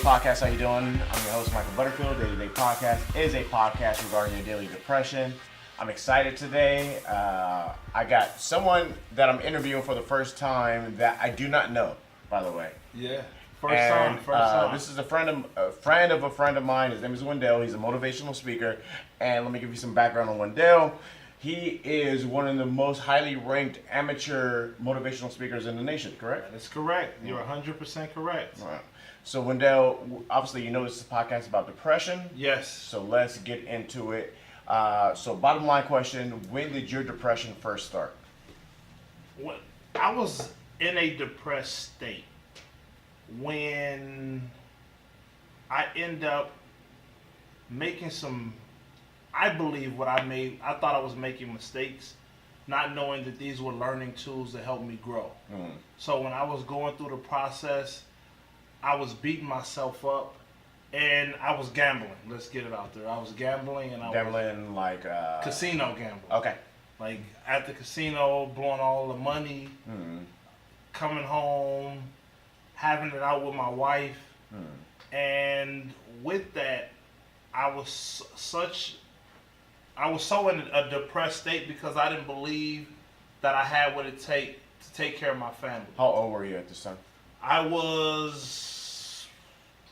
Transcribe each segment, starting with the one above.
Podcast. How you doing? I'm your host, Michael Butterfield. Day to Day Podcast is a podcast regarding your daily depression. I'm excited today. I got someone that I'm interviewing for the first time that I do not know, by the way. Yeah, first time. This is a friend of a friend of mine. His name is Wendell. He's a motivational speaker. And let me give you some background on Wendell. He is one of the most highly ranked amateur motivational speakers in the nation, correct? That's correct. You're 100% correct. All right. So Wendell, obviously you know this is a podcast about depression. Yes. So let's get into it. So bottom line question, when did your depression first start? When I was in a depressed state when I end up making I thought I was making mistakes, not knowing that these were learning tools to help me grow. So when I was going through the process, I was beating myself up and I was gambling. Let's get it out there. I was gambling and Gambling like casino gambling. Okay. Like at the casino, blowing all the money, coming home, having it out with my wife. And with that, I was so in a depressed state because I didn't believe that I had what it take to take care of my family. How old were you at this time? I was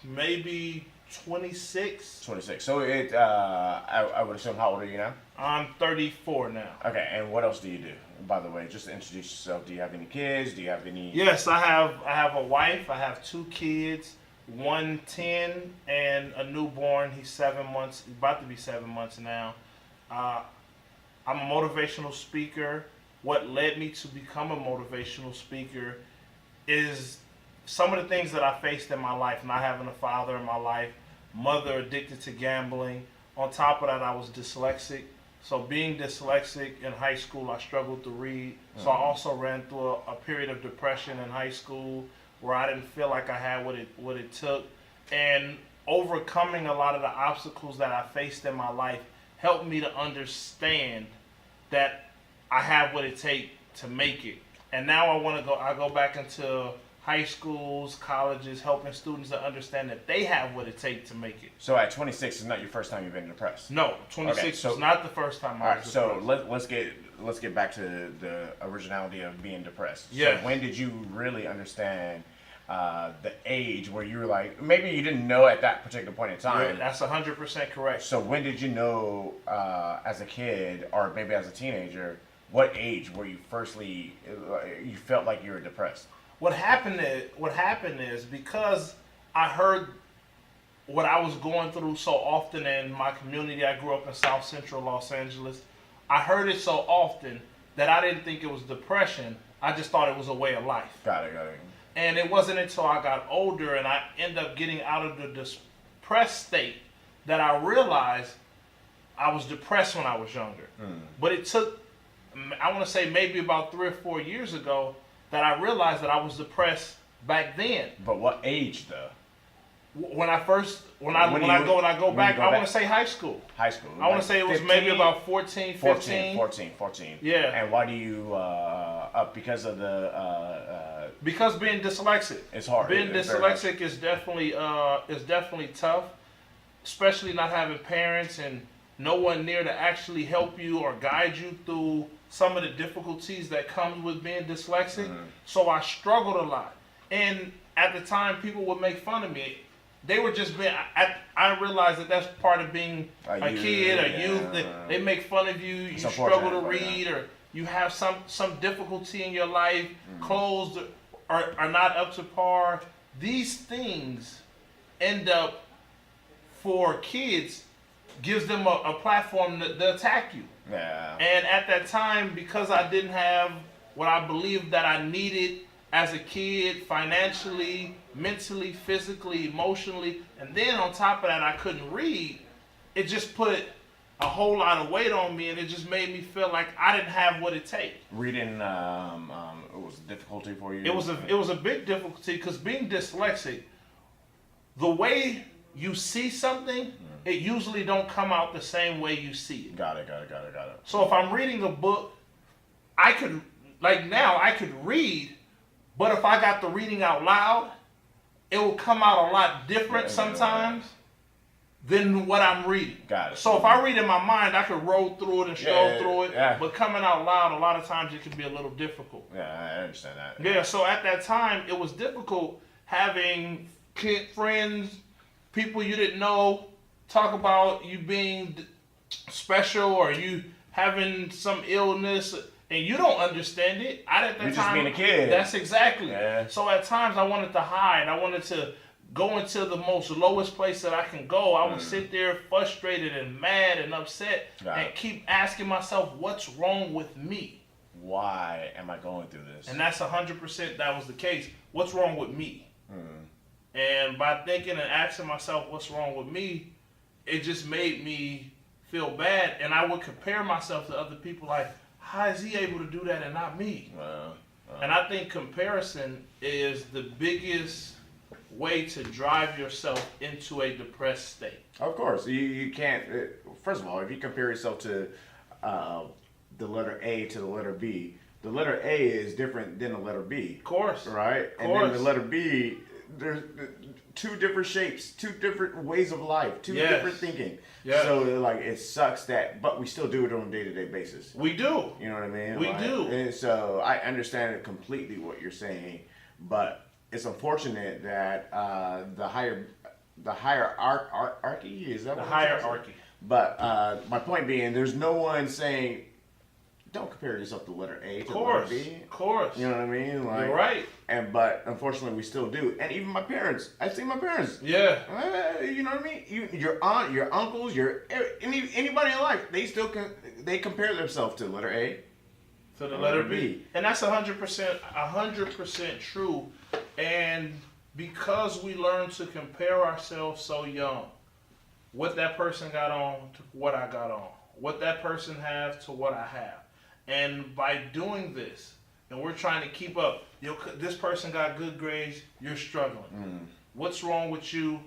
maybe 26. 26. So I would assume, how old are you now? I'm 34 now. Okay, and what else do you do? By the way, just to introduce yourself. Do you have any kids? Do you have any? Yes, I have a wife. I have 2 kids, one 10 and a newborn. He's 7 months, about to be 7 months now. I'm a motivational speaker. What led me to become a motivational speaker is some of the things that I faced in my life, not having a father in my life, mother addicted to gambling. On top of that, I was dyslexic. So being dyslexic in high school, I struggled to read. So I also ran through a period of depression in high school where I didn't feel like I had what it took. And overcoming a lot of the obstacles that I faced in my life helped me to understand that I have what it takes to make it. And now I go back into high schools, colleges, helping students to understand that they have what it takes to make it. So at 26 is not your first time you've been depressed? No, 26 was not the first time I was depressed. So let's get back to the originality of being depressed. Yeah. So when did you really understand the age where you were like, maybe you didn't know at that particular point in time? Yeah, that's 100% correct. So when did you know as a kid or maybe as a teenager, what age were you you felt like you were depressed? What happened is because I heard what I was going through so often in my community. I grew up in South Central Los Angeles. I heard it so often that I didn't think it was depression. I just thought it was a way of life. Got it. And it wasn't until I got older and I ended up getting out of the depressed state that I realized I was depressed when I was younger. But it took, I want to say maybe about 3 or 4 years ago, that I realized that I was depressed back then. But what age though? When I go back, I want to say high school. High school. I want to say it was 15? maybe about 14, 15. 14. Yeah. And why do you, because of the... because being dyslexic. It's hard. Being dyslexic is definitely tough, especially not having parents and no one near to actually help you or guide you through some of the difficulties that comes with being dyslexic. So I struggled a lot. And at the time, people would make fun of me. They were just being, I realized that that's part of being a kid, a youth. They make fun of you, you struggle to read, or you have some difficulty in your life, clothes are not up to par. These things end up, for kids, gives them a platform to attack you. Yeah. And at that time, because I didn't have what I believed that I needed as a kid, financially, mentally, physically, emotionally, and then on top of that, I couldn't read, it just put a whole lot of weight on me, and it just made me feel like I didn't have what it takes. Reading, it was a difficulty for you? It was a big difficulty because being dyslexic, the way you see something, it usually don't come out the same way you see it. Got it. So if I'm reading a book, I could read, but if I got the reading out loud, it will come out a lot different sometimes than what I'm reading. Got it. So if I read in my mind, I could roll through it and stroll through it. Yeah. But coming out loud, a lot of times it can be a little difficult. Yeah, I understand that. Yeah, so at that time, it was difficult having friends, people you didn't know, talk about you being special or you having some illness, and you don't understand it. At that You're time, just being a kid. That's exactly. Yeah. So at times, I wanted to hide. I wanted to go into the most lowest place that I can go. I would sit there frustrated and mad and upset and keep asking myself, what's wrong with me? Why am I going through this? And that's 100% that was the case. What's wrong with me? And by thinking and asking myself what's wrong with me, it just made me feel bad. And I would compare myself to other people like, how is he able to do that and not me? And I think comparison is the biggest way to drive yourself into a depressed state. Of course, you can't. First of all, if you compare yourself to the letter A to the letter B, the letter A is different than the letter B. Of course. Right? And then the letter B, there's two different shapes, two different ways of life, two different thinking. Yeah. So like it sucks but we still do it on a day-to-day basis. We do. You know what I mean? We do. And so I understand it completely what you're saying, but it's unfortunate that the hierarchy is that the what hierarchy. But my point being, there's no one saying, don't compare yourself to letter A to letter B. Of course. You know what I mean? Like, you're right. But unfortunately, we still do. And even my parents. I've seen my parents. Yeah. You know what I mean? Your aunt, your uncles, anybody in life, they compare themselves to letter A. To the letter B. And that's 100% true. And because we learn to compare ourselves so young, what that person got on to what I got on, what that person has to what I have. And by doing this, and we're trying to keep up, this person got good grades, you're struggling. What's wrong with you?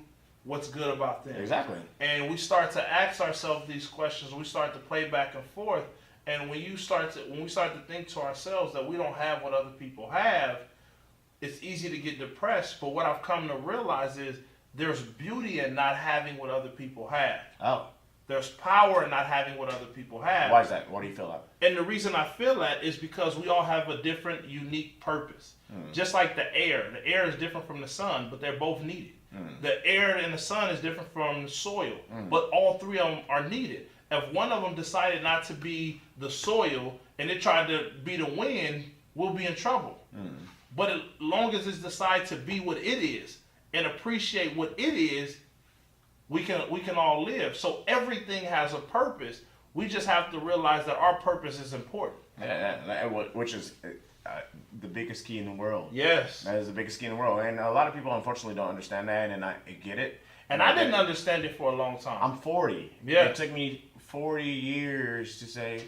What's good about them? Exactly. And we start to ask ourselves these questions. We start to play back and forth. And when we start to think to ourselves that we don't have what other people have, it's easy to get depressed. But what I've come to realize is there's beauty in not having what other people have. Oh. There's power in not having what other people have. Why is that? What do you feel like? And the reason I feel that is because we all have a different, unique purpose. Just like the air. The air is different from the sun, but they're both needed. The air and the sun is different from the soil, but all three of them are needed. If one of them decided not to be the soil and it tried to be the wind, we'll be in trouble. But as long as it's decided to be what it is and appreciate what it is, we can all live. So everything has a purpose. We just have to realize that our purpose is important. Which is the biggest key in the world. Yes. That is the biggest key in the world. And a lot of people unfortunately don't understand that, and I get it. And I didn't understand it for a long time. I'm 40. Yeah. It took me 40 years to say,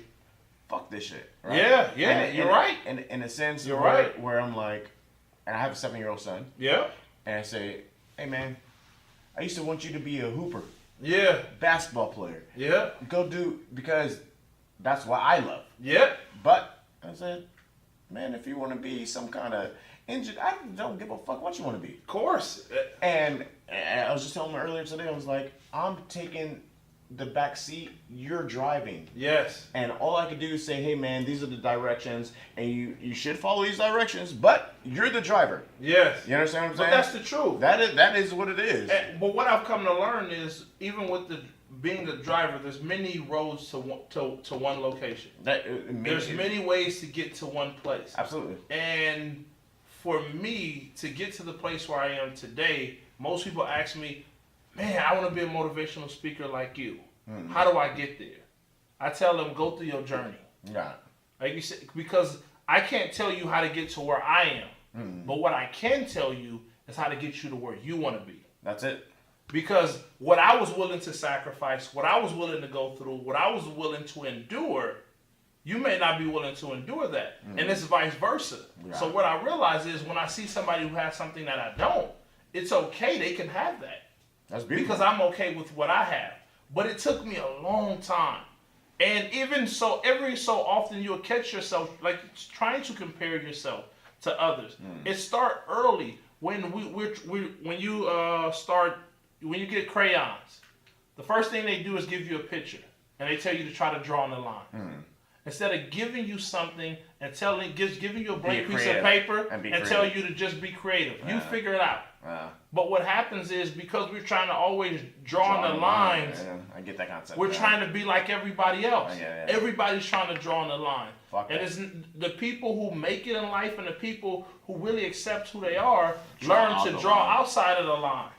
fuck this shit. Right? Yeah, and you're right. And in a sense, you're right. Where I'm like, and I have a 7-year-old son. Yeah. And I say, hey man, I used to want you to be a hooper. Yeah. Basketball player. Yeah. Because that's what I love. Yeah. But I said, man, if you want to be some kind of injured, I don't give a fuck what you want to be. Of course. And I was just telling him earlier today, I was like, I'm taking the back seat, you're driving. Yes. And all I could do is say, hey man, these are the directions, and you should follow these directions, but you're the driver. Yes. You understand what I'm saying? But that's the truth. That is what it is. But what I've come to learn is, even with being the driver, there's many roads to one location. There's many ways to get to one place. Absolutely. And for me to get to the place where I am today, most people ask me, man, I want to be a motivational speaker like you. How do I get there? I tell them, go through your journey. Yeah. Like you said, because I can't tell you how to get to where I am. But what I can tell you is how to get you to where you want to be. That's it. Because what I was willing to sacrifice, what I was willing to go through, what I was willing to endure, you may not be willing to endure that. And it's vice versa. Yeah. So what I realize is when I see somebody who has something that I don't, it's okay. They can have that. That's beautiful. Because I'm okay with what I have. But it took me a long time. And even so, every so often you'll catch yourself like trying to compare yourself to others. It start early when when you when you get crayons, the first thing they do is give you a picture, and they tell you to try to draw on the line. Instead of giving you something and giving you a blank piece of paper and tell you to just be creative, you figure it out. But what happens is, because we're trying to always draw on the lines, I get that concept. We're trying to be like everybody else. Yeah. Everybody's trying to draw on the line. And it's the people who make it in life and the people who really accept who they are learn to draw outside of the lines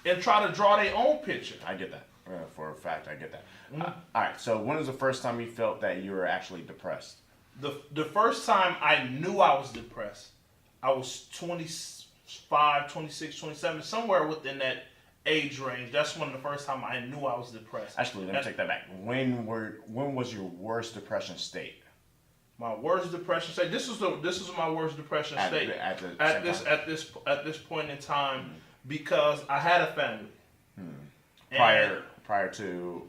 and try to draw their own picture. I get that. For a fact, I get that. All right, so when was the first time you felt that you were actually depressed? The first time I knew I was depressed, I was 25, 26, 27, somewhere within that age range. That's when the first time I knew I was depressed. Actually, let me take that back. When was your worst depression state? My worst depression state. This is my worst depression state at this point in time, because I had a family. Prior to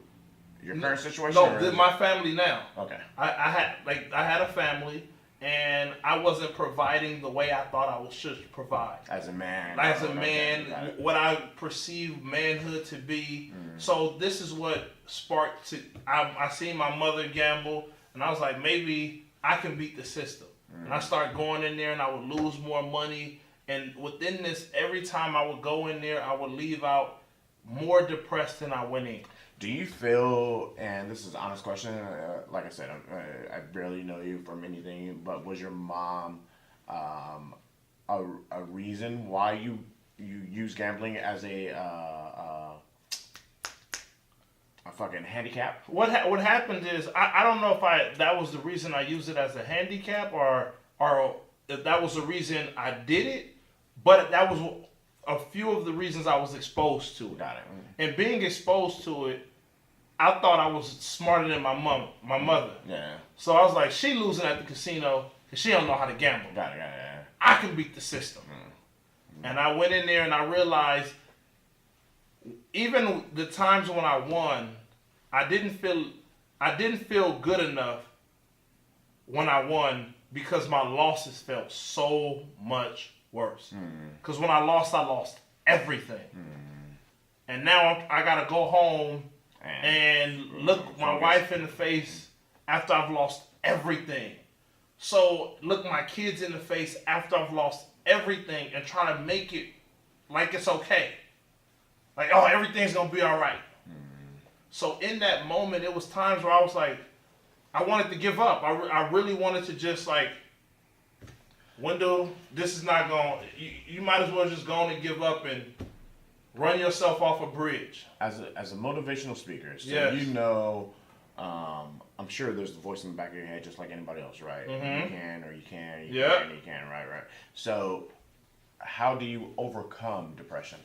your current situation? No, my family now. Okay. I had a family, and I wasn't providing the way I thought I should provide. As a man. What I perceive manhood to be. So this is what sparked I seen my mother gamble, and I was like, maybe I can beat the system. And I started going in there, and I would lose more money. And within this, every time I would go in there, I would leave out more depressed than I went in. Do you feel, and this is an honest question, like I said, I barely know you from anything, but was your mom a reason why you use gambling as a fucking handicap? What happened is, I don't know if that was the reason I used it as a handicap, or if that was the reason I did it, but that was a few of the reasons I was exposed to it. Got it. And being exposed to it, I thought I was smarter than my mother. Yeah. So I was like, she losing at the casino because she don't know how to gamble. Got it. I can beat the system. And I went in there and I realized, even the times when I won, I didn't feel good enough when I won, because my losses felt so much worse. Because when I lost everything. And now I gotta go home and look my wife in the face after I've lost everything. So look my kids in the face after I've lost everything, and try to make it like it's okay. Like, oh, everything's gonna be all right. So in that moment, it was times where I was like, I wanted to give up. I really wanted to just like, Wendell, this is not going. You might as well just go on and give up and run yourself off a bridge. As a motivational speaker, so yes. you know, I'm sure there's the voice in the back of your head, just like anybody else, right? You can, or you can, you can, right? So, how do you overcome depression?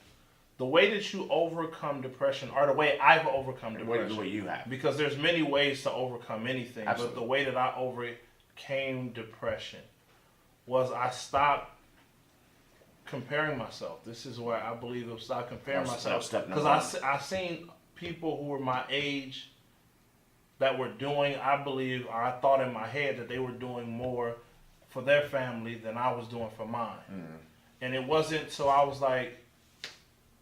The way that you overcome depression, or the way I've overcome depression. The way you have. Because there's many ways to overcome anything. Absolutely. But the way that I overcame depression was I stopped comparing myself. This is where I believe I've stopped comparing myself. Because I seen people who were my age that were doing, I believe, or I thought in my head that they were doing more for their family than I was doing for mine. And it wasn't, so I was like,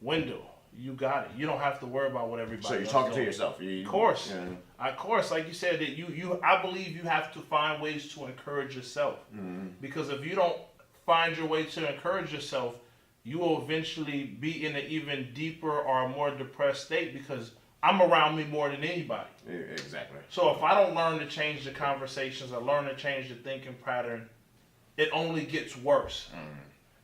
Wendell, you got it. You don't have to worry about what everybody else So you're talking to yourself. Of course. Of course, like you said, that I believe you have to find ways to encourage yourself. Because if you don't find your way to encourage yourself, you will eventually be in an even deeper or a more depressed state, because I'm around me more than anybody. Exactly. So if I don't learn to change the conversations or learn to change the thinking pattern, it only gets worse.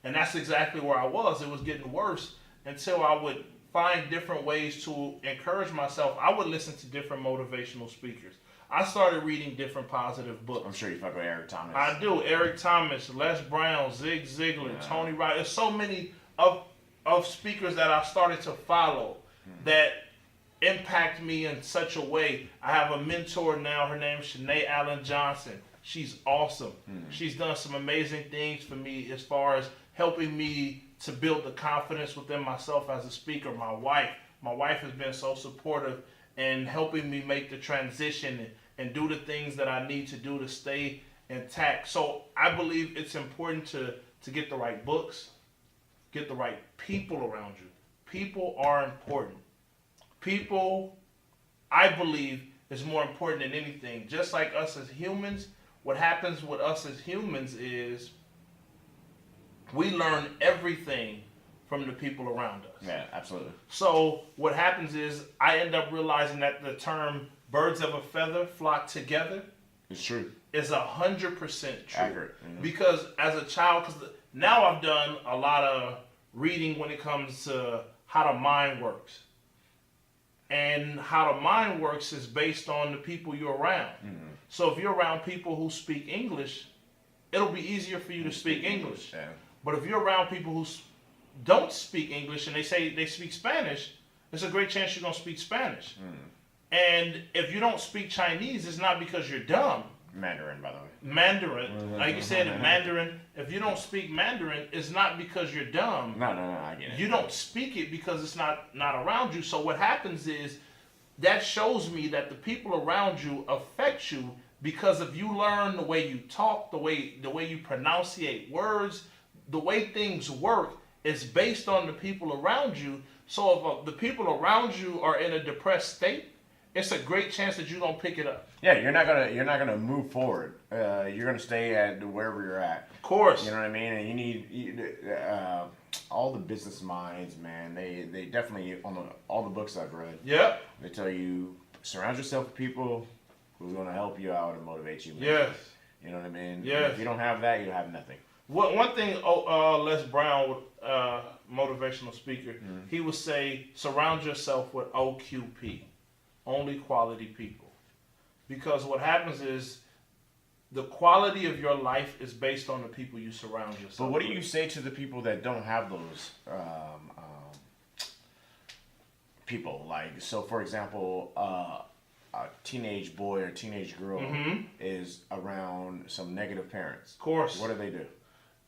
And that's exactly where I was. It was getting worse until I would find different ways to encourage myself. I would listen to different motivational speakers. I started reading different positive books. I'm sure you fuck with Eric Thomas. I do. Eric Thomas, Les Brown, Zig Ziglar, Tony Robbins. There's so many of speakers that I started to follow that impact me in such a way. I have a mentor now. Her name is Shanae Allen Johnson. She's awesome. She's done some amazing things for me as far as helping me to build the confidence within myself as a speaker. My wife has been so supportive and helping me make the transition and do the things that I need to do to stay intact. So I believe it's important to get the right books, get the right people around you. People are important. People, I believe, is more important than anything. Just like us as humans, what happens with us as humans is we learn everything from the people around us. Yeah, absolutely. So what happens is I end up realizing that the term birds of a feather flock together It's true. is 100% true. Accurate. Because as a child, because now I've done a lot of reading when it comes to how the mind works. And how the mind works is based on the people you're around. So if you're around people who speak English, it'll be easier for you to speak English. Yeah. But if you're around people who don't speak English and they say they speak Spanish, there's a great chance you're going to speak Spanish. And if you don't speak Chinese, it's not because you're dumb. Mandarin, by the way. Mandarin, like you said in Mandarin, if you don't speak Mandarin, it's not because you're dumb. No, I get it. You don't speak it because it's not around you. So what happens is that shows me that the people around you affect you because if you learn the way you talk, the way you pronunciate words, the way things work is based on the people around you. So if the people around you are in a depressed state, it's a great chance that you don't pick it up. Yeah, you're not gonna move forward. You're gonna stay at wherever you're at. Of course. You know what I mean? And you need all the business minds, man. They definitely all the books I've read. Yep. They tell you surround yourself with people who are gonna help you out and motivate you. Man. Yes. You know what I mean? Yes. If you don't have that, you have nothing. One thing, Les Brown, motivational speaker, he would say, surround yourself with OQP, only quality people. Because what happens is the quality of your life is based on the people you surround yourself with. But what do you say to the people that don't have those people? Like, so for example, a teenage boy or teenage girl is around some negative parents. Of course. What do they do?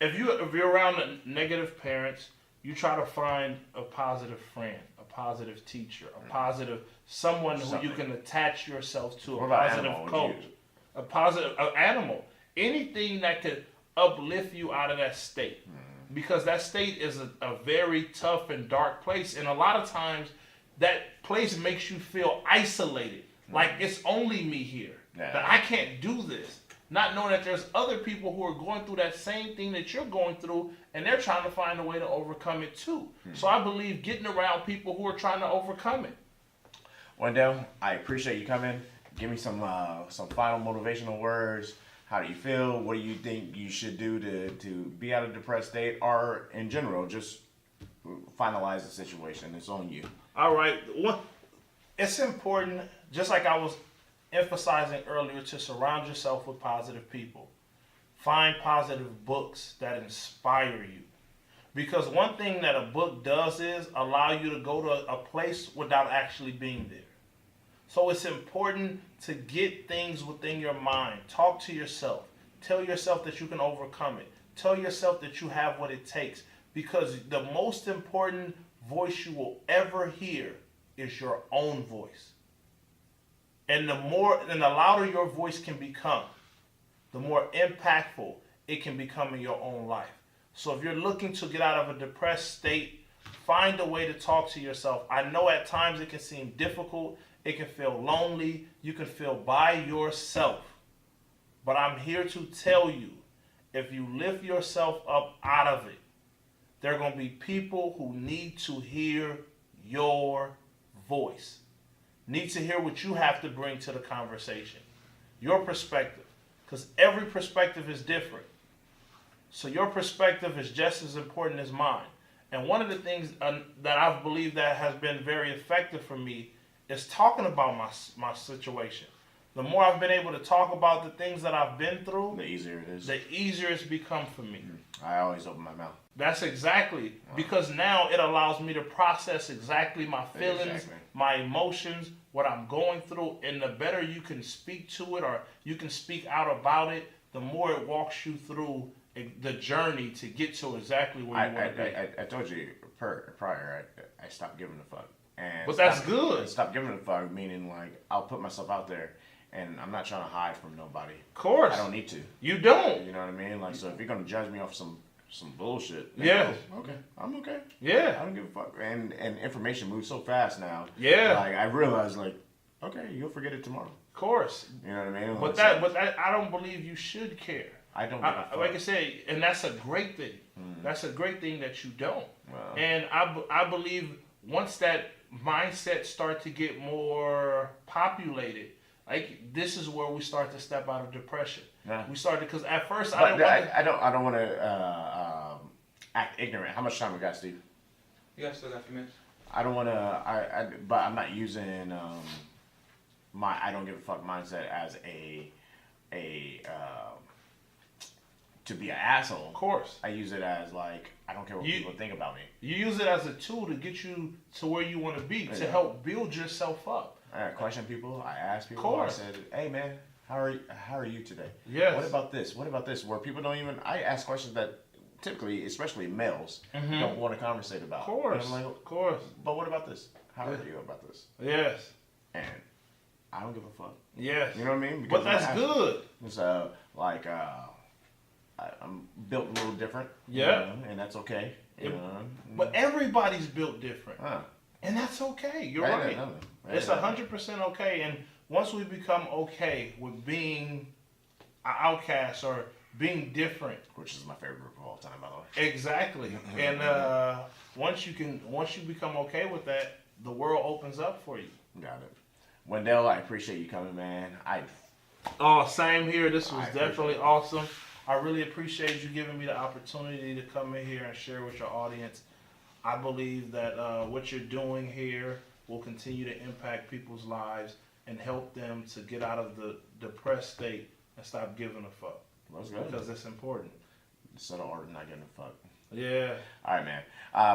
If you're around negative parents, you try to find a positive friend, a positive teacher, a positive someone who you can attach yourself to, What a about positive animal? coach, a positive animal, anything that could uplift you out of that state. Because that state is a very tough and dark place, and a lot of times that place makes you feel isolated, like it's only me here, that I can't do this. Not knowing that there's other people who are going through that same thing that you're going through, and they're trying to find a way to overcome it too. So I believe getting around people who are trying to overcome it. Wendell, I appreciate you coming. Give me some final motivational words. How do you feel? What do you think you should do to be out of a depressed state, or in general, just finalize the situation? It's on you. All right. Well, it's important, just like I was emphasizing earlier, to surround yourself with positive people. Find positive books that inspire you. Because one thing that a book does is allow you to go to a place without actually being there. So it's important to get things within your mind. Talk to yourself. Tell yourself that you can overcome it. Tell yourself that you have what it takes. Because the most important voice you will ever hear is your own voice. And the louder your voice can become, the more impactful it can become in your own life. So if you're looking to get out of a depressed state, find a way to talk to yourself. I know at times it can seem difficult. It can feel lonely. You can feel by yourself. But I'm here to tell you, if you lift yourself up out of it, there are going to be people who need to hear your voice. Need to hear what you have to bring to the conversation. Your perspective. Because every perspective is different. So your perspective is just as important as mine. And one of the things that I've believed that has been very effective for me is talking about my situation. The more I've been able to talk about the things that I've been through, the easier it is. The easier it's become for me. I always open my mouth. That's exactly. Because now it allows me to process exactly my feelings, my emotions, what I'm going through. And the better you can speak to it or you can speak out about it, the more it walks you through the journey to get to exactly where you want to be. I told you prior, I stopped giving a fuck. But that's good. Stop giving a fuck, meaning like I'll put myself out there. And I'm not trying to hide from nobody. Of course. I don't need to. You don't. You know what I mean? Like, so if you're going to judge me off some some bullshit. Yeah. Okay. I'm okay. Yeah. I don't give a fuck. And information moves so fast now. Yeah. Like I realize, like, okay, you'll forget it tomorrow. Of course. You know what I mean? But that, I don't believe you should care. I don't give a fuck. Like I said, and that's a great thing. That's a great thing that you don't. Wow. And I believe once that mindset start to get more populated, like this is where we start to step out of depression. Yeah. We started because at first I don't want to act ignorant. How much time we got, Steve? You guys still got a few minutes? I don't want to. But I'm not using my I don't give a fuck mindset as a to be an asshole. Of course. I use it as like I don't care what people think about me. You use it as a tool to get you to where you want to be, to Yeah. help build yourself up. I question people. I ask people. Of course. I said, "Hey man, how are you today? Yes. What about this? What about this?" Where people don't even. I ask questions that typically, especially males, don't want to conversate about. Of course. And I'm like, Of course. but what about this? How are you about this? Yes. And I don't give a fuck. Yes. You know what I mean? But that's I'm good. So like I'm built a little different. Yeah. You know, and that's okay. You Yep. know. But everybody's built different. Huh. And that's okay. You're Right, right. nothing. It's 100% okay. And once we become okay with being an outcast or being different, Which is my favorite group of all time, by the way. exactly. And once you become okay with that, the world opens up for you. Got it. Wendell, I appreciate you coming, man. Oh, same here. This was I appreciate definitely it. awesome. I really appreciate you giving me the opportunity to come in here and share with your audience. I believe that what you're doing here will continue to impact people's lives and help them to get out of the depressed state and stop giving a fuck. That's good. Because it's important. Subtle art of not giving a fuck. Yeah. All right, man.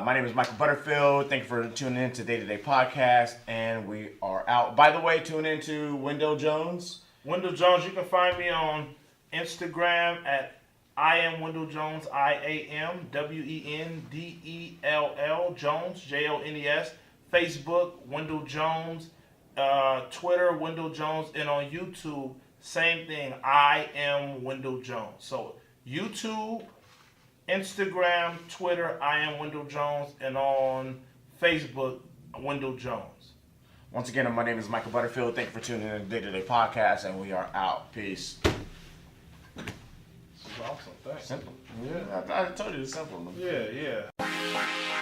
My name is Michael Butterfield. Thank you for tuning in to Day to Day Podcast, and we are out. By the way, tune in to Wendell Jones. Wendell Jones, you can find me on Instagram at I am Wendell Jones, IAMWENDELL Jones, JONES. Facebook, Wendell Jones. Twitter, Wendell Jones. And on YouTube, same thing, I am Wendell Jones. So YouTube, Instagram, Twitter, I am Wendell Jones. And on Facebook, Wendell Jones. Once again, my name is Michael Butterfield. Thank you for tuning in to Day to Day Podcast, and we are out. Peace. This is awesome. Thanks. Simple. Yeah. I told you it's simple. Man. Yeah, yeah.